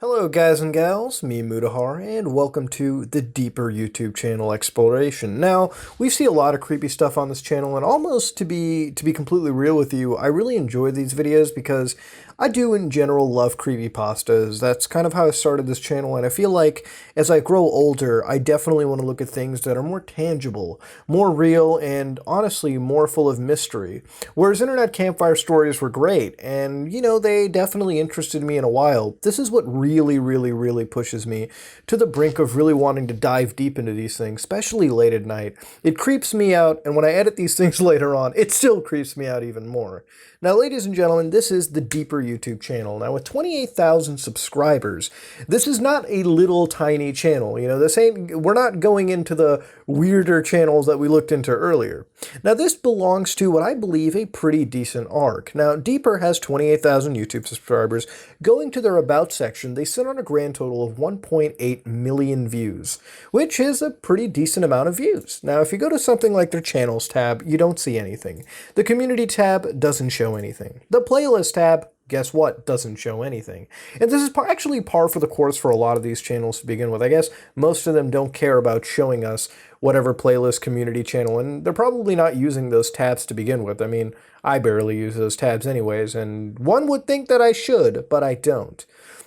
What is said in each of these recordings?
Hello guys and gals, me Mudahar, and welcome to the Deeper YouTube channel exploration. Now, we see a lot of creepy stuff on this channel, and almost to be completely real with you, I really enjoy these videos because I do in general love creepypastas. That's kind of how I started this channel, and I feel like as I grow older, I definitely want to look at things that are more tangible, more real, and honestly more full of mystery. Whereas internet campfire stories were great, and they definitely interested me in a while. This is what really pushes me to the brink of really wanting to dive deep into these things, especially late at night. It creeps me out, and when I edit these things later on, it still creeps me out even more. Now, ladies and gentlemen, this is the Deeper YouTube channel. Now, with 28,000 subscribers, this is not a little tiny channel. We're not going into the weirder channels that we looked into earlier. Now, this belongs to what I believe a pretty decent arc. Now, Deeper has 28,000 YouTube subscribers. Going to their About section, they sit on a grand total of 1.8 million views, which is a pretty decent amount of views. Now, if you go to something like their Channels tab, you don't see anything. The Community tab doesn't show anything. The Playlist tab, guess what, doesn't show anything. And this is actually par for the course for a lot of these channels to begin with. I guess most of them don't care about showing us whatever playlist community channel, and they're probably not using those tabs to begin with. I mean, I barely use those tabs anyways, and one would think that I should, but I don't.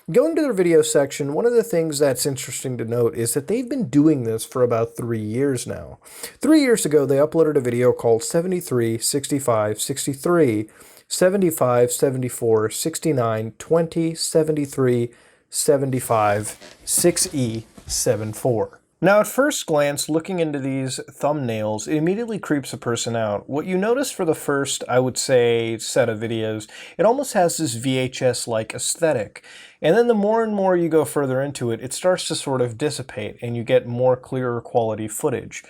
Going to their video section, one of the things that's interesting to note is that they've been doing this for about 3 years now. 3 years ago, they uploaded a video called 73, 65, 63, 75, 74, 69, 20, 73, 75, 6E, 74. Now, at first glance, looking into these thumbnails, it immediately creeps a person out. What you notice for the first, I would say, set of videos, it almost has this VHS-like aesthetic. And then the more and more you go further into it, it starts to sort of dissipate, and you get more clearer quality footage.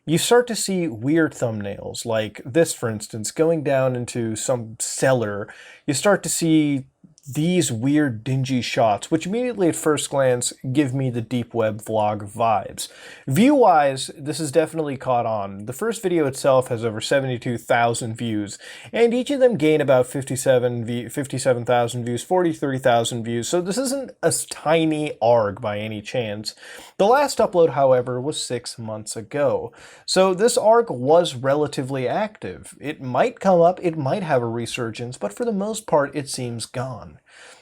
You start to see weird thumbnails, like this, for instance, going down into some cellar. You start to see these weird dingy shots, which immediately at first glance give me the deep web vlog vibes. View-wise, this is definitely caught on. The first video itself has over 72,000 views, and each of them gain about 57,000 views, 43,000 views, so this isn't a tiny ARG by any chance. The last upload, however, was 6 months ago, so this ARG was relatively active. It might come up, it might have a resurgence, but for the most part, it seems gone.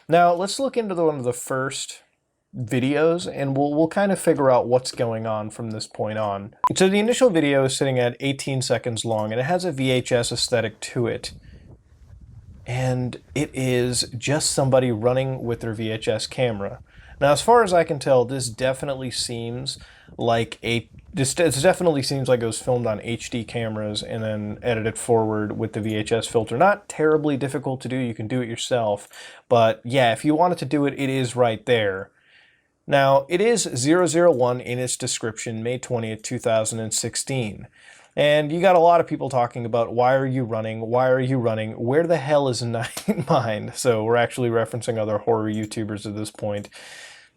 Now, let's look into one of the first videos, and we'll kind of figure out what's going on from this point on. So the initial video is sitting at 18 seconds long, and it has a VHS aesthetic to it. And it is just somebody running with their VHS camera. Now, as far as I can tell, this definitely seems like it definitely seems like it was filmed on HD cameras and then edited forward with the VHS filter. Not terribly difficult to do, you can do it yourself, but yeah, if you wanted to do it, it is right there. Now, it is 001 in its description, May 20th, 2016. And you got a lot of people talking about, why are you running? Why are you running? Where the hell is Night Mind? So we're actually referencing other horror YouTubers at this point.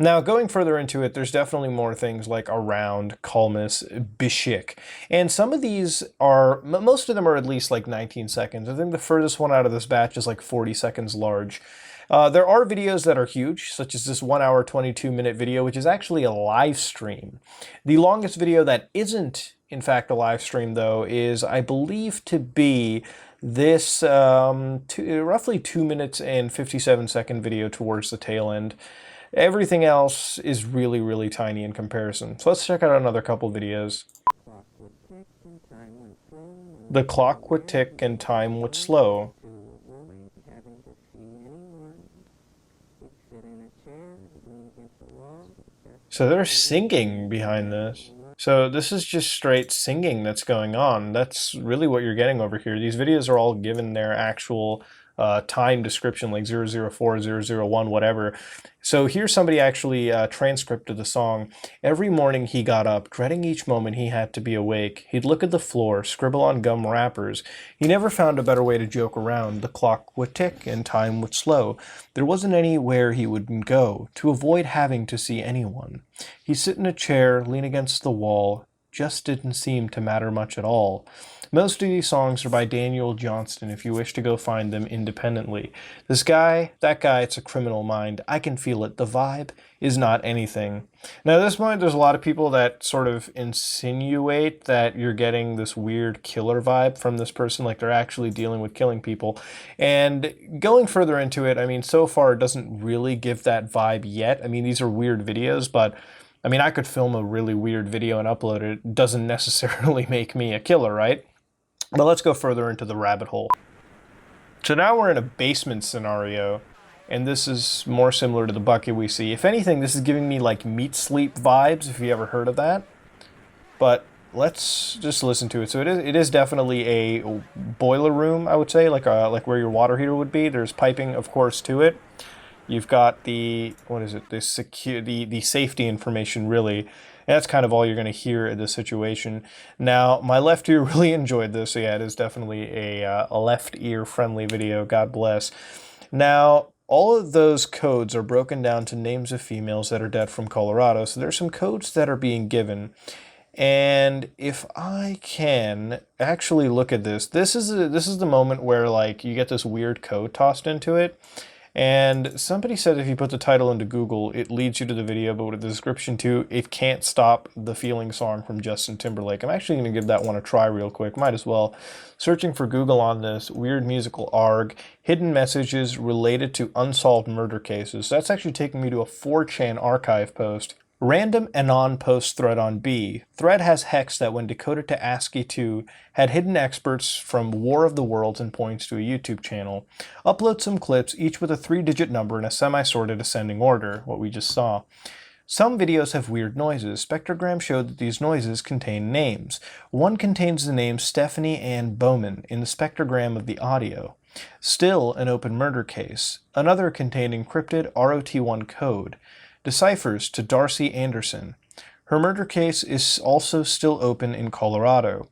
Now, going further into it, there's definitely more things like Around, Calmus, Bishik. And some of these are, most of them are at least like 19 seconds. I think the furthest one out of this batch is like 40 seconds large. There are videos that are huge, such as this 1 hour, 22-minute video, which is actually a live stream. The longest video that isn't, in fact, a live stream, though, is, I believe, to be this roughly 2 minutes and 57-second video towards the tail end. Everything else is really tiny in comparison. So let's check out another couple videos. The clock would tick and time would slow. So they're singing behind this. So this is just straight singing that's going on. That's really what you're getting over here. These videos are all given their actual time description, like 004, 001, whatever. So here's somebody actually transcripted the song. Every morning he got up, dreading each moment he had to be awake. He'd look at the floor, scribble on gum wrappers. He never found a better way to joke around. The clock would tick and time would slow. There wasn't anywhere he wouldn't go to avoid having to see anyone. He'd sit in a chair, lean against the wall, just didn't seem to matter much at all. Most of these songs are by Daniel Johnston if you wish to go find them independently. This guy, that guy, it's a criminal mind. I can feel it. The vibe is not anything. Now at this point, there's a lot of people that sort of insinuate that you're getting this weird killer vibe from this person, like they're actually dealing with killing people. And going further into it, I mean, so far it doesn't really give that vibe yet. I mean, these are weird videos, but I mean, I could film a really weird video and upload it. It doesn't necessarily make me a killer, right? But let's go further into the rabbit hole. So now we're in a basement scenario, and this is more similar to the bucket we see. If anything, this is giving me like Meat Sleep vibes, if you ever heard of that. But let's just listen to it. So it is definitely a boiler room, I would say, like where your water heater would be. There's piping, of course, to it. You've got the, what is it, the safety information, really. And that's kind of all you're going to hear in this situation. Now, my left ear really enjoyed this. So yeah, it is definitely a left ear friendly video. God bless. Now, all of those codes are broken down to names of females that are dead from Colorado. So there's some codes that are being given. And if I can actually look at this, this is the moment where like you get this weird code tossed into it. And somebody said if you put the title into Google, it leads you to the video, but with the description too, it can't stop the Feeling song from Justin Timberlake. I'm actually going to give that one a try real quick. Might as well. Searching for Google on this, weird musical ARG, hidden messages related to unsolved murder cases. That's actually taking me to a 4chan archive post. Random Anon post thread on B. Thread has hex that when decoded to ASCII 2 had hidden experts from War of the Worlds and points to a YouTube channel. Upload some clips, each with a 3-digit number in a semi-sorted ascending order, what we just saw. Some videos have weird noises. Spectrogram showed that these noises contain names. One contains the name Stephanie Ann Bowman in the spectrogram of the audio. Still an open murder case. Another contained encrypted ROT1 code. Deciphers to Darcy Anderson. Her murder case is also still open in Colorado.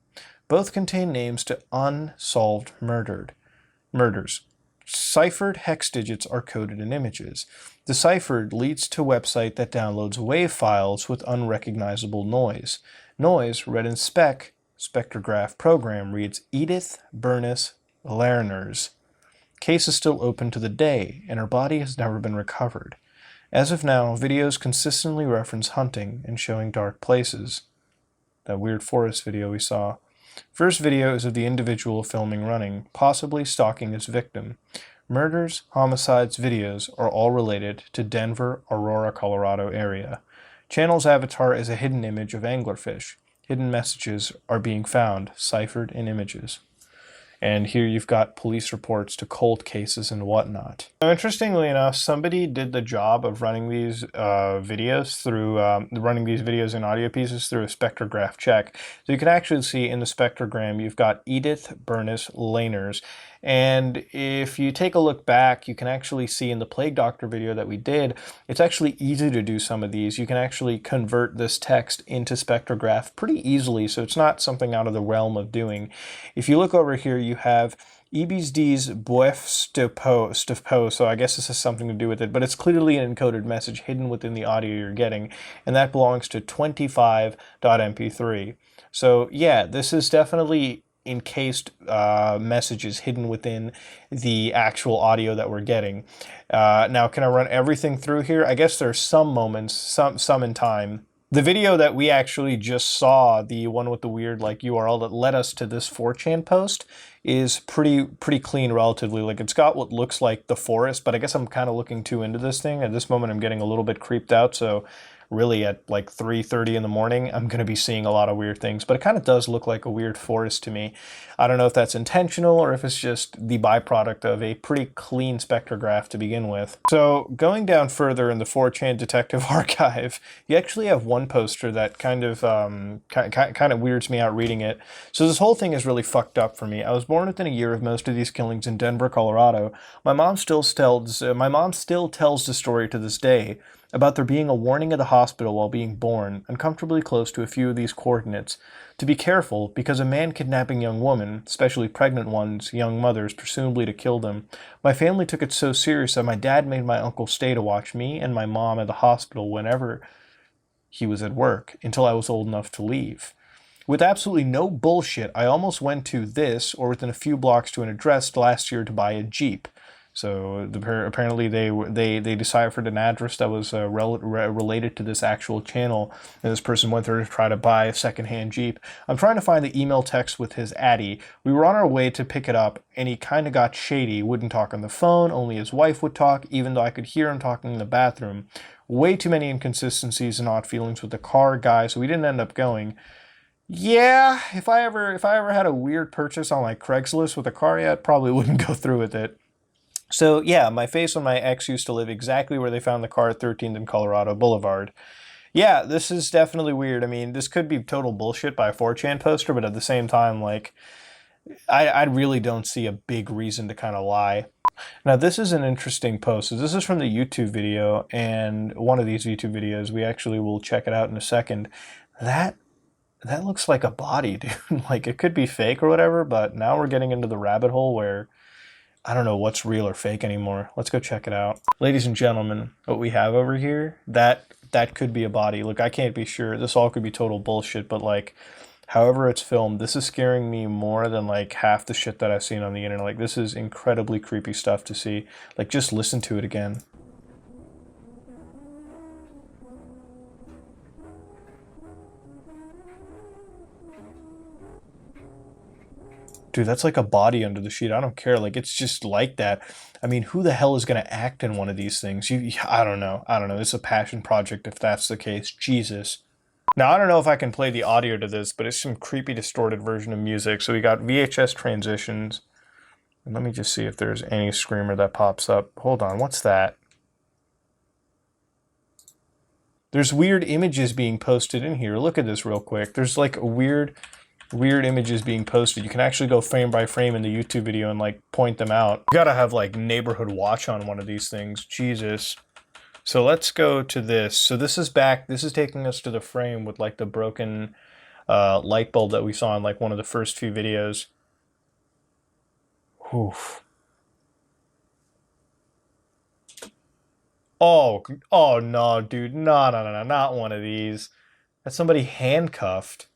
Both contain names to unsolved murders. Ciphered hex digits are coded in images. Deciphered leads to website that downloads WAV files with unrecognizable noise. Noise, read in spectrograph program, reads Edith Bernice Lerners. Case is still open to the day, and her body has never been recovered. As of now, videos consistently reference hunting and showing dark places. That weird forest video we saw. First video is of the individual filming running, possibly stalking his victim. Murders, homicides, videos are all related to Denver, Aurora, Colorado area. Channel's avatar is a hidden image of anglerfish. Hidden messages are being found, ciphered in images. And here you've got police reports to cold cases and whatnot. Now, interestingly enough, somebody did the job of running these videos and audio pieces through a spectrograph check. So you can actually see in the spectrogram, you've got Edith Bernice Lerners. And if you take a look back, you can actually see in the Plague Doctor video that we did, it's actually easy to do some of these. You can actually convert this text into spectrograph pretty easily, so it's not something out of the realm of doing. If you look over here, you have EBSD's boef stipo, so I guess this has something to do with it, but it's clearly an encoded message hidden within the audio you're getting, and that belongs to 25.mp3. So yeah, this is definitely encased messages hidden within the actual audio that we're getting. Now, can I run everything through here? I guess there's some moments, some in time. The video that we actually just saw, the one with the weird like URL that led us to this 4chan post, is pretty clean relatively. Like it's got what looks like the forest, but I guess I'm kind of looking too into this thing. At this moment, I'm getting a little bit creeped out, so really at like 3:30 in the morning, I'm going to be seeing a lot of weird things, but it kind of does look like a weird forest to me. I don't know if that's intentional or if it's just the byproduct of a pretty clean spectrograph to begin with. So going down further in the 4chan detective archive, you actually have one poster that kind of weirds me out reading it. So this whole thing is really fucked up for me. I was born within a year of most of these killings in Denver, Colorado. My mom still tells the story to this day about there being a warning at the hospital while being born, uncomfortably close to a few of these coordinates, to be careful because a man kidnapping young women, especially pregnant ones, young mothers, presumably to kill them. My family took it so serious that my dad made my uncle stay to watch me and my mom at the hospital whenever he was at work, until I was old enough to leave. With absolutely no bullshit, I almost went to this, or within a few blocks to an address last year to buy a Jeep. So apparently they deciphered an address that was related to this actual channel, and this person went there to try to buy a secondhand Jeep. I'm trying to find the email text with his Addy. We were on our way to pick it up, and he kind of got shady. Wouldn't talk on the phone. Only his wife would talk, even though I could hear him talking in the bathroom. Way too many inconsistencies and odd feelings with the car guy, so we didn't end up going. Yeah, if I ever had a weird purchase on like Craigslist with a car, yeah, I probably wouldn't go through with it. So yeah, my face and my ex used to live exactly where they found the car at 13th and Colorado Boulevard. Yeah, this is definitely weird. I mean, this could be total bullshit by a 4chan poster, but at the same time, like, I really don't see a big reason to kind of lie. Now, this is an interesting post. So this is from the YouTube video, and one of these YouTube videos, we actually will check it out in a second. That looks like a body, dude. Like, it could be fake or whatever, but now we're getting into the rabbit hole where I don't know what's real or fake anymore. Let's go check it out. Ladies and gentlemen, what we have over here, that could be a body. Look, I can't be sure. This all could be total bullshit, but like, however it's filmed, this is scaring me more than like half the shit that I've seen on the internet. Like, this is incredibly creepy stuff to see. Like, just listen to it again. Dude, that's like a body under the sheet. I don't care. Like, it's just like that. I mean, who the hell is going to act in one of these things? I don't know. I don't know. It's a passion project if that's the case. Jesus. Now, I don't know if I can play the audio to this, but it's some creepy, distorted version of music. So we got VHS transitions. And let me just see if there's any screamer that pops up. Hold on. What's that? There's weird images being posted in here. Look at this real quick. There's like a weird images being posted. You can actually go frame by frame in the YouTube video and like point them out. You gotta have like neighborhood watch on one of these things. Jesus. So let's go to this. So this is back. This is taking us to the frame with like the broken light bulb that we saw in like one of the first few videos. Oof. Oh no, dude. No, not one of these. That's somebody handcuffed.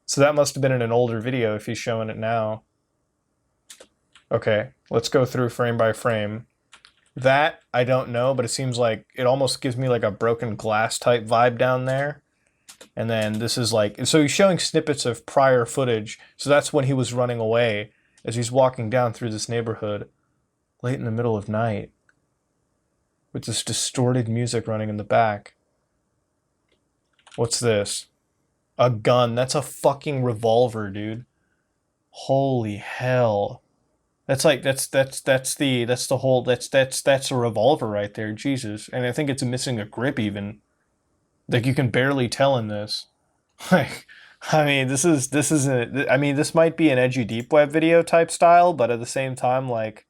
So that must have been in an older video if he's showing it now. Okay, let's go through frame by frame. That, I don't know, but it seems like it almost gives me like a broken glass type vibe down there. And then this is like, so he's showing snippets of prior footage. So that's when he was running away as he's walking down through this neighborhood late in the middle of night with this distorted music running in the back. What's this? A gun. That's a fucking revolver, dude. Holy hell. That's like that's a revolver right there, Jesus. And I think it's missing a grip even. Like, you can barely tell in this. Like, I mean, this might be an edgy deep web video type style, but at the same time, like,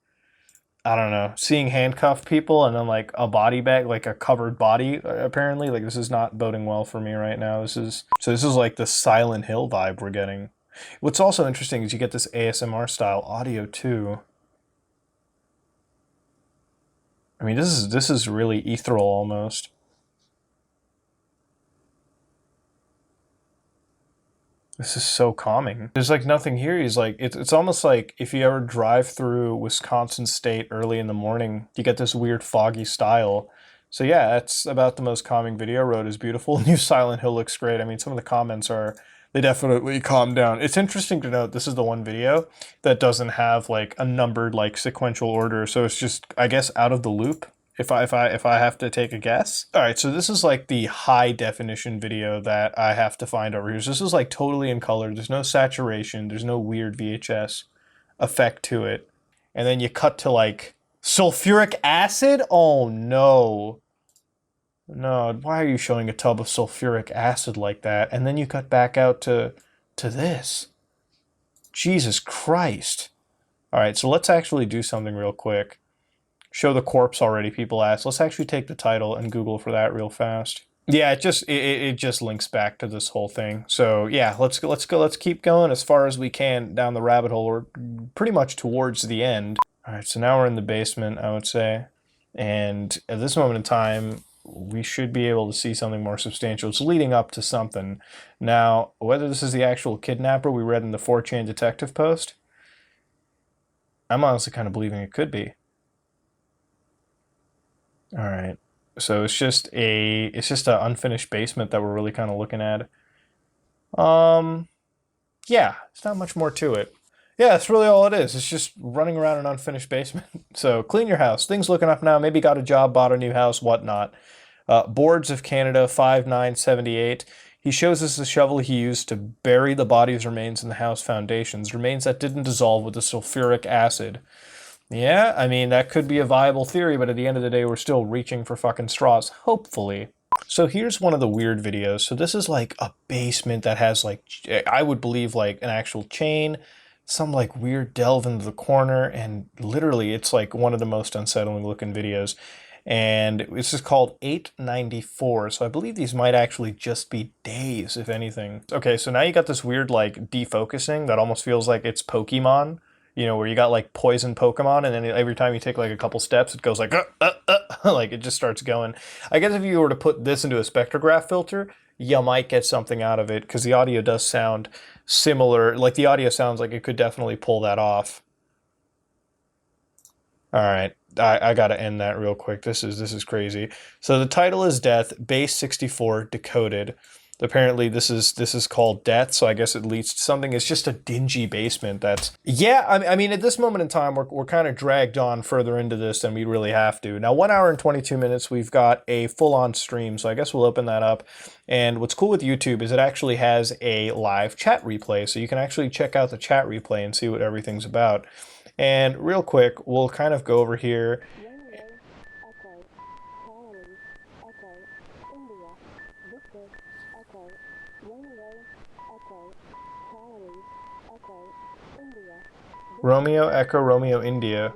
I don't know, seeing handcuffed people and then like a body bag, like a covered body, apparently, like, this is not boding well for me right now. This is like the Silent Hill vibe we're getting. What's also interesting is you get this ASMR style audio too. I mean, this is really ethereal almost. This is so calming. There's like nothing here. He's like, it's almost like if you ever drive through Wisconsin State early in the morning, you get this weird foggy style. So yeah, that's about the most calming video. Road is beautiful. New Silent Hill looks great. I mean, some of the comments are, they definitely calm down. It's interesting to note this is the one video that doesn't have like a numbered like sequential order. So it's just, I guess, out of the loop. If I have to take a guess. All right, so this is like the high definition video that I have to find over here. So this is like totally in color. There's no saturation. There's no weird VHS effect to it. And then you cut to like sulfuric acid. Oh no. No, why are you showing a tub of sulfuric acid like that? And then you cut back out to this. Jesus Christ. All right, so let's actually do something real quick. Show the corpse already, people ask. Let's actually take the title and Google for that real fast. Yeah, it just links back to this whole thing. So yeah, let's keep going as far as we can down the rabbit hole. We're pretty much towards the end. All right, so now we're in the basement, I would say. And at this moment in time, we should be able to see something more substantial. It's leading up to something. Now, whether this is the actual kidnapper we read in the 4chan detective post, I'm honestly kind of believing it could be. All right. So it's just an unfinished basement that we're really kind of looking at. Yeah, it's not much more to it. Yeah, that's really all it is. It's just running around an unfinished basement. So clean your house. Things looking up now. Maybe got a job, bought a new house, whatnot. Boards of Canada 5978. He shows us the shovel he used to bury the body's remains in the house foundations, remains that didn't dissolve with the sulfuric acid. Yeah, I mean, that could be a viable theory, but at the end of the day, we're still reaching for fucking straws, hopefully. So here's one of the weird videos. So this is like a basement that has like, I would believe like an actual chain, some like weird delve into the corner, and literally it's like one of the most unsettling looking videos. And this is called 894. So I believe these might actually just be days, if anything. Okay, so now you got this weird like defocusing that almost feels like it's Pokemon. You know, where you got like poison Pokemon, and then every time you take like a couple steps, it goes like, like it just starts going. I guess if you were to put this into a spectrograph filter, you might get something out of it, because the audio does sound similar. Like the audio sounds like it could definitely pull that off. All right, I gotta end that real quick. This is crazy. So the title is Death, Base 64 Decoded. Apparently this is called Death, so I guess it leads to something. It's just a dingy basement that's... Yeah, I mean, at this moment in time, we're kind of dragged on further into this than we really have to. Now, 1 hour and 22 minutes, we've got a full-on stream, so I guess we'll open that up. And what's cool with YouTube is it actually has a live chat replay, so you can actually check out the chat replay and see what everything's about. And real quick, we'll kind of go over here. Romeo, Echo, Romeo, India.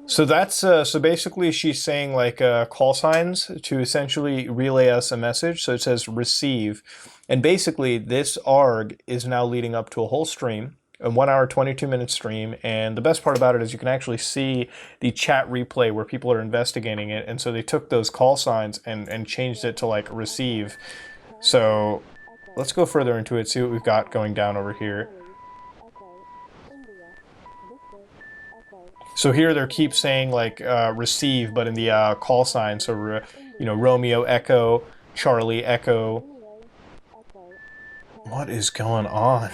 So that's so basically she's saying like call signs to essentially relay us a message. So it says receive, and basically this ARG is now leading up to a whole stream, a 1 hour 22-minute stream. And the best part about it is you can actually see the chat replay where people are investigating it, and so they took those call signs and changed it to like receive. So let's go further into it, see what we've got going down over here. So here they keep saying like receive, but in the call sign. So, you know, Romeo, Echo, Charlie, Echo. What is going on?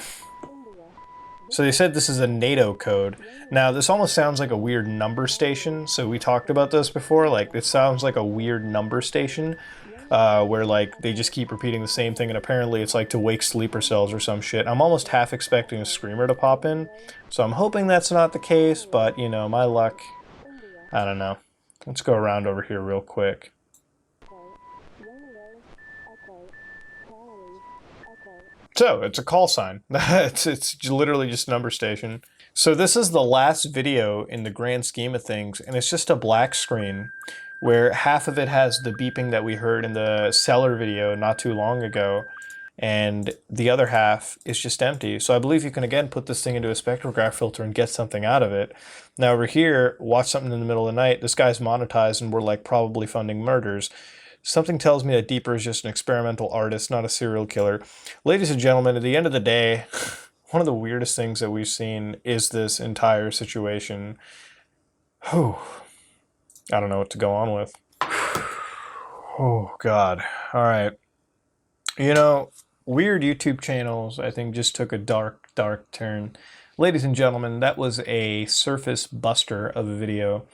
So they said this is a NATO code. Now, this almost sounds like a weird number station. So we talked about this before. Like, it sounds like a weird number station where, like, they just keep repeating the same thing. And apparently it's, like, to wake sleeper cells or some shit. I'm almost half expecting a screamer to pop in. So I'm hoping that's not the case. But, you know, my luck, I don't know. Let's go around over here real quick. So, it's a call sign. it's literally just a number station. So this is the last video in the grand scheme of things, and it's just a black screen where half of it has the beeping that we heard in the cellar video not too long ago, and the other half is just empty. So I believe you can again put this thing into a spectrograph filter and get something out of it. Now over here, watch something in the middle of the night. This guy's monetized and we're like probably funding murders. Something tells me that Deeper is just an experimental artist, not a serial killer. Ladies and gentlemen, at the end of the day, one of the weirdest things that we've seen is this entire situation. Whew. I don't know what to go on with. Oh, God. All right. You know, weird YouTube channels, I think, just took a dark, dark turn. Ladies and gentlemen, that was a surface buster of a video.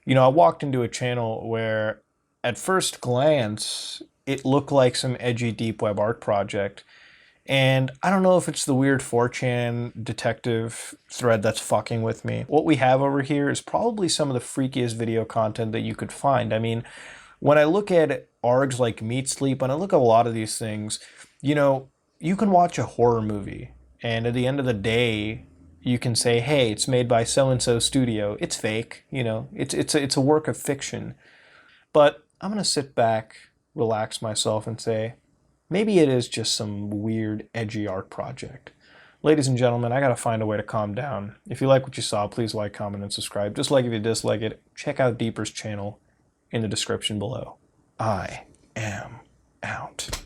You know, I walked into a channel where, at first glance, it looked like some edgy deep web art project. And I don't know if it's the weird 4chan detective thread that's fucking with me. What we have over here is probably some of the freakiest video content that you could find. I mean, when I look at ARGs like Meat Sleep, and I look at a lot of these things, you know, you can watch a horror movie, and at the end of the day, you can say, hey, it's made by so-and-so studio. It's fake, you know, it's a work of fiction. But I'm going to sit back, relax myself, and say, maybe it is just some weird, edgy art project. Ladies and gentlemen, I gotta find a way to calm down. If you like what you saw, please like, comment, and subscribe. Just like if you dislike it, check out Deeper's channel in the description below. I am out.